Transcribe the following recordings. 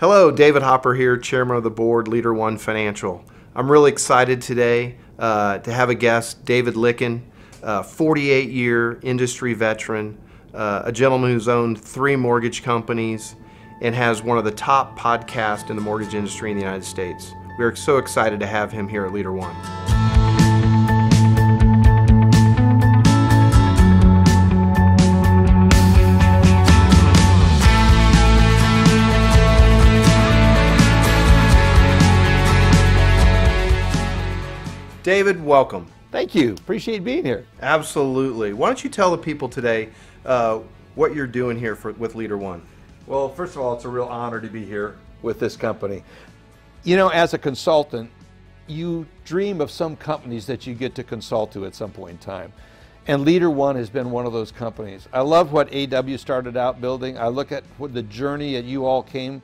Hello, David Hopper here, Chairman of the Board, Leader One Financial. I'm really excited today to have a guest, David Lykken, 48-year industry veteran, a gentleman who's owned 3 mortgage companies and has one of the top podcasts in the mortgage industry in the United States. We are so excited to have him here at Leader One. David, welcome. Thank you. Appreciate being here. Absolutely. Why don't you tell the people today what you're doing here with Leader One? Well, first of all, it's a real honor to be here with this company. You know, as a consultant, you dream of some companies that you get to consult to at some point in time. And Leader One has been one of those companies. I love what AW started out building. I look at what the journey that you all came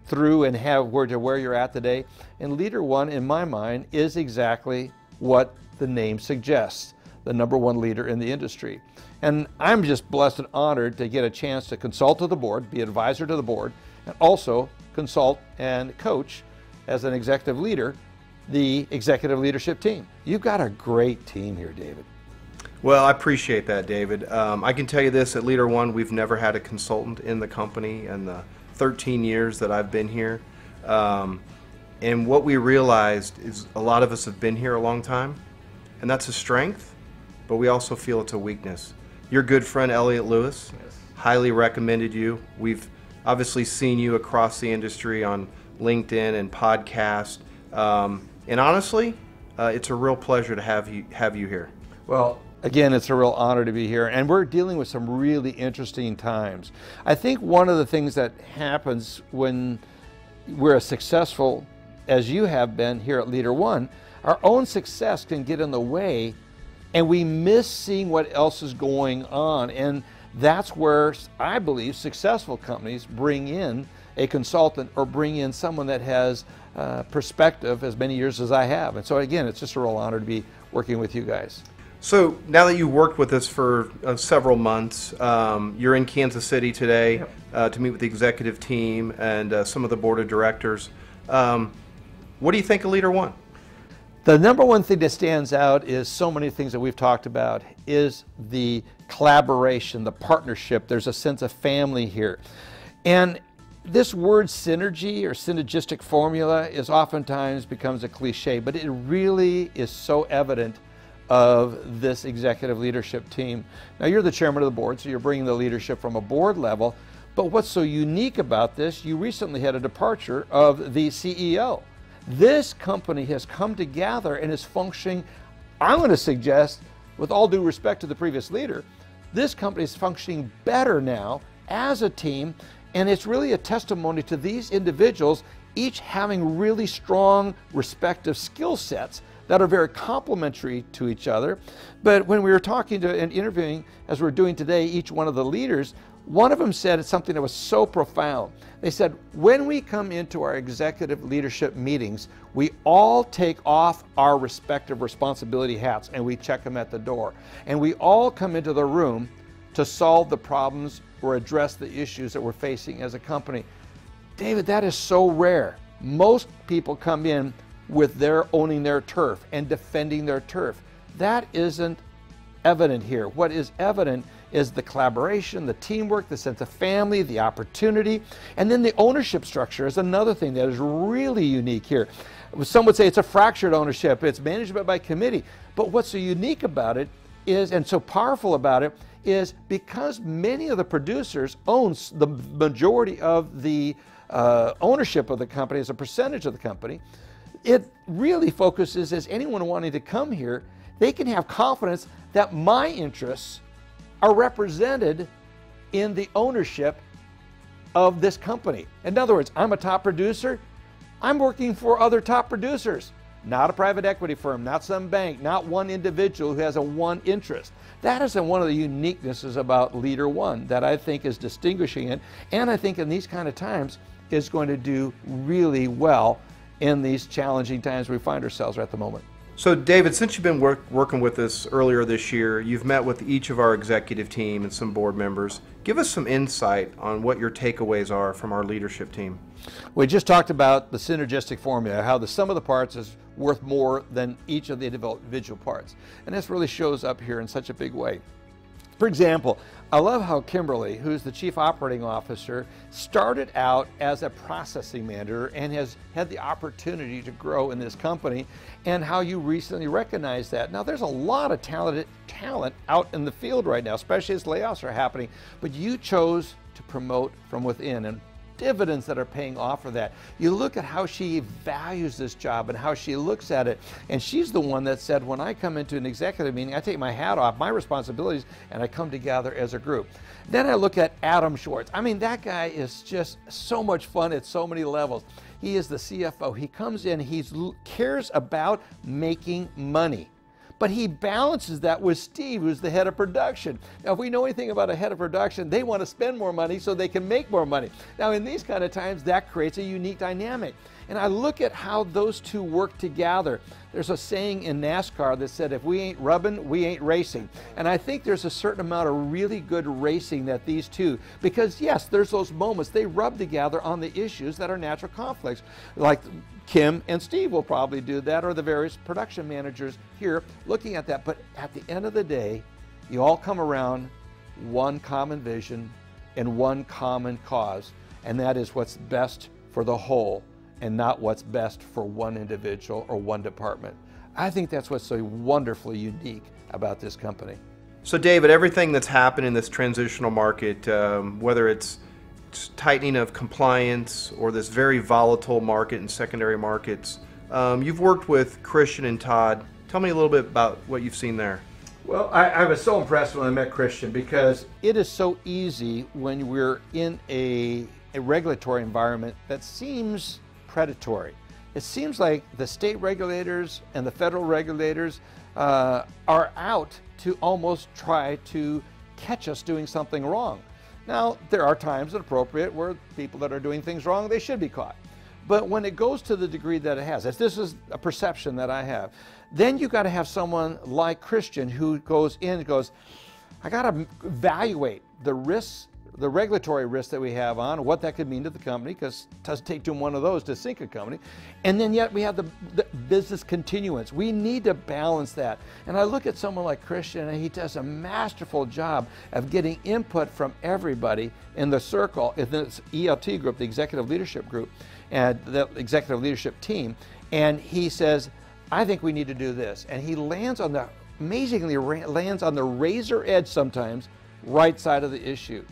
through and have where you're at today. And Leader One, in my mind, is exactly what the name suggests, the #1 leader in the industry. And I'm just blessed and honored to get a chance to consult to the board, be advisor to the board, and also consult and coach as an executive leader, the executive leadership team. You've got a great team here, David. Well, I appreciate that, David. I can tell you this, at Leader One, we've never had a consultant in the company in the 13 years that I've been here. And what we realized is a lot of us have been here a long time, and that's a strength, but we also feel it's a weakness. Your good friend Elliot Lewis, yes, highly recommended you. We've obviously seen you across the industry on LinkedIn and podcast. And honestly, it's a real pleasure to have you here. Well, again, it's a real honor to be here, and we're dealing with some really interesting times. I think one of the things that happens when we're as successful as you have been here at Leader One, our own success can get in the way, and we miss seeing what else is going on. And that's where I believe successful companies bring in a consultant or bring in someone that has perspective as many years as I have. And so again, it's just a real honor to be working with you guys. So now that you've worked with us for several months, you're in Kansas City today to meet with the executive team and some of the board of directors. What do you think of Leader One? The #1 thing that stands out is so many things that we've talked about is the collaboration, the partnership. There's a sense of family here. And this word synergy or synergistic formula is oftentimes becomes a cliche, but it really is so evident of this executive leadership team. Now, you're the chairman of the board, so you're bringing the leadership from a board level, but what's so unique about this, you recently had a departure of the CEO. This company has come together and is functioning, I'm going to suggest, with all due respect to the previous leader, this company is functioning better now as a team, and it's really a testimony to these individuals, each having really strong respective skill sets that are very complementary to each other. But when we were talking to and interviewing, as we're doing today, each one of the leaders, one of them said something that was so profound. They said, when we come into our executive leadership meetings, we all take off our respective responsibility hats and we check them at the door. And we all come into the room to solve the problems or address the issues that we're facing as a company. David, that is so rare. Most people come in with their owning their turf and defending their turf. That isn't evident here. What is evident is the collaboration, the teamwork, the sense of family, the opportunity, and then the ownership structure is another thing that is really unique here. Some would say it's a fractured ownership, it's management by committee, but what's so unique about it is, and so powerful about it, is because many of the producers own the majority of the ownership of the company as a percentage of the company, it really focuses as anyone wanting to come here, they can have confidence that my interests are represented in the ownership of this company. In other words, I'm a top producer, I'm working for other top producers, not a private equity firm, not some bank, not one individual who has a one interest. That is one of the uniquenesses about Leader One that I think is distinguishing it, and I think in these kind of times is going to do really well in these challenging times we find ourselves at the moment. So David, since you've been working with us earlier this year, you've met with each of our executive team and some board members. Give us some insight on what your takeaways are from our leadership team. We just talked about the synergistic formula, how the sum of the parts is worth more than each of the individual parts. And this really shows up here in such a big way. For example, I love how Kimberly, who's the Chief Operating Officer, started out as a processing manager and has had the opportunity to grow in this company, and how you recently recognized that. Now, there's a lot of talent out in the field right now, especially as layoffs are happening, but you chose to promote from within, and dividends that are paying off for that. You look at how she values this job and how she looks at it, and she's the one that said, when I come into an executive meeting, I take my hat off, my responsibilities, and I come together as a group. Then I look at Adam Schwartz. I mean, that guy is just so much fun at so many levels. He is the CFO. He comes in, he cares about making money. But he balances that with Steve, who's the head of production. Now, if we know anything about a head of production, they want to spend more money so they can make more money. Now, in these kind of times, that creates a unique dynamic. And I look at how those two work together. There's a saying in NASCAR that said, if we ain't rubbing, we ain't racing. And I think there's a certain amount of really good racing that these two, because yes, there's those moments they rub together on the issues that are natural conflicts. Like Kim and Steve will probably do that, or the various production managers here looking at that. But at the end of the day, you all come around one common vision and one common cause, and that is what's best for the whole, and not what's best for one individual or one department. I think that's what's so wonderfully unique about this company. So David, everything that's happened in this transitional market, whether it's tightening of compliance or this very volatile market in secondary markets, you've worked with Christian and Todd. Tell me a little bit about what you've seen there. Well, I was so impressed when I met Christian, because it is so easy when we're in a regulatory environment that seems predatory. It seems like the state regulators and the federal regulators are out to almost try to catch us doing something wrong. Now, there are times that appropriate where people that are doing things wrong, they should be caught. But when it goes to the degree that it has, if this is a perception that I have, then you got to have someone like Christian who goes in and goes, I got to evaluate the risks, the regulatory risk that we have on, what that could mean to the company, because it doesn't take too one of those to sink a company. And then yet we have the business continuance. We need to balance that. And I look at someone like Christian, and he does a masterful job of getting input from everybody in the circle, in this ELT group, the executive leadership group, and the executive leadership team. And he says, I think we need to do this. And he lands on the, amazingly lands on the razor edge sometimes, right side of the issue.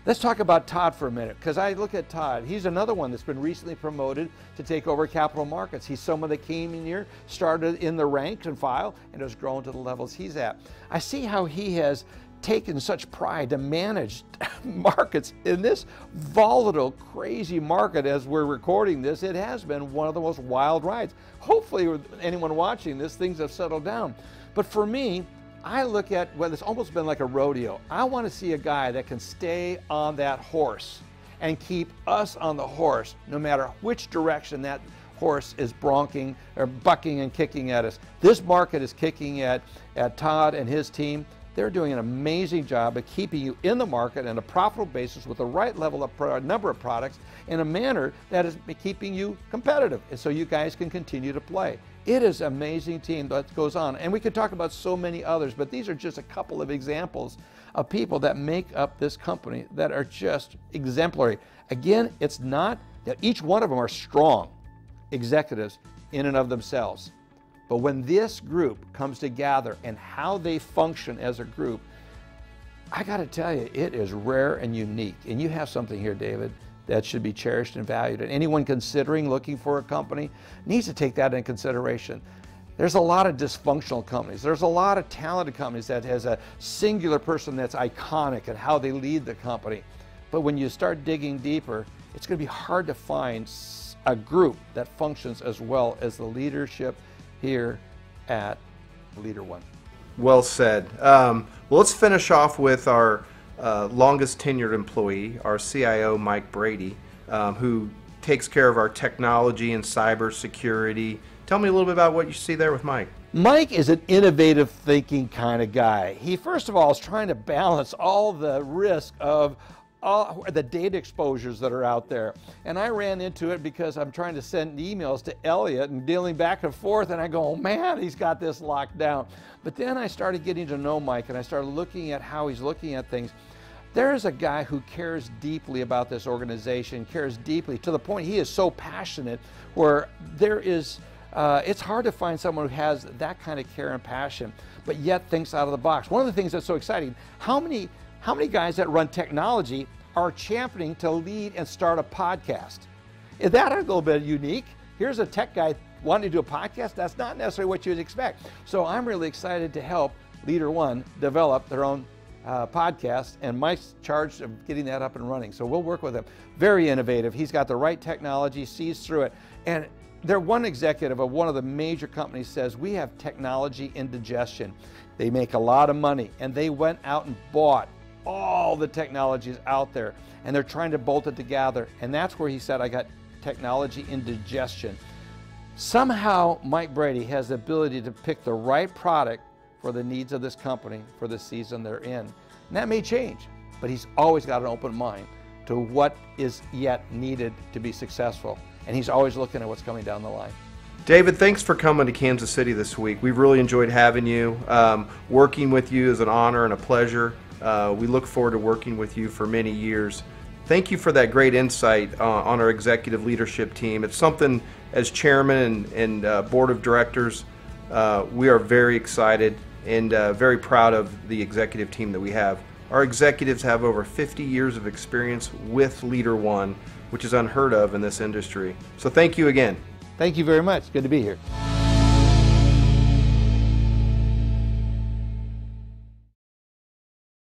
Let's talk about Todd for a minute, because I look at Todd. He's another one that's been recently promoted to take over capital markets. He's someone that came in here, started in the rank and file, and has grown to the levels he's at. I see how he has taken such pride to manage markets in this volatile, crazy market. As we're recording this, it has been one of the most wild rides. Hopefully, with anyone watching this, things have settled down. But for me, I look at, well, it's almost been like a rodeo. I want to see a guy that can stay on that horse and keep us on the horse, no matter which direction that horse is bronking or bucking and kicking at us. This market is kicking at Todd and his team. They're doing an amazing job of keeping you in the market on a profitable basis with the right level of number of products in a manner that is keeping you competitive, and so you guys can continue to play. It is an amazing team that goes on, and we could talk about so many others, but these are just a couple of examples of people that make up this company that are just exemplary. Again, it's not that each one of them are strong executives in and of themselves, but when this group comes together and how they function as a group, I got to tell you, it is rare and unique. And you have something here, David, that should be cherished and valued. And anyone considering looking for a company needs to take that into consideration. There's a lot of dysfunctional companies. There's a lot of talented companies that has a singular person that's iconic and how they lead the company. But when you start digging deeper, it's going to be hard to find a group that functions as well as the leadership here at Leader One. Well said. Well, let's finish off with our longest tenured employee, our CIO, Mike Brady, who takes care of our technology and cyber security. Tell me a little bit about what you see there with Mike. Mike is an innovative thinking kind of guy. He, first of all, is trying to balance all the risk of all the data exposures that are out there. And I ran into it because I'm trying to send emails to Elliot and dealing back and forth, and I go, oh man, he's got this locked down. But then I started getting to know Mike, and I started looking at how he's looking at things. There is a guy who cares deeply about this organization, cares deeply to the point he is so passionate where there is it's hard to find someone who has that kind of care and passion, but yet thinks out of the box. One of the things that's so exciting, how many guys that run technology are championing to lead and start a podcast? Is that a little bit unique? Here's a tech guy wanting to do a podcast. That's not necessarily what you'd expect. So I'm really excited to help Leader One develop their own podcast, and Mike's charged of getting that up and running. So we'll work with him. Very innovative. He's got the right technology, sees through it. And one executive of one of the major companies says, we have technology indigestion. They make a lot of money, and they went out and bought all the technologies out there, and they're trying to bolt it together. And that's where he said, I got technology indigestion. Somehow Mike Brady has the ability to pick the right product for the needs of this company for the season they're in. And that may change, but he's always got an open mind to what is yet needed to be successful. And he's always looking at what's coming down the line. David, thanks for coming to Kansas City this week. We've really enjoyed having you. Working with you is an honor and a pleasure. We look forward to working with you for many years. Thank you for that great insight on our executive leadership team. It's something, as chairman and board of directors, we are very excited and very proud of the executive team that we have. Our executives have over 50 years of experience with Leader One, which is unheard of in this industry. So thank you again. Thank you very much. Good to be here.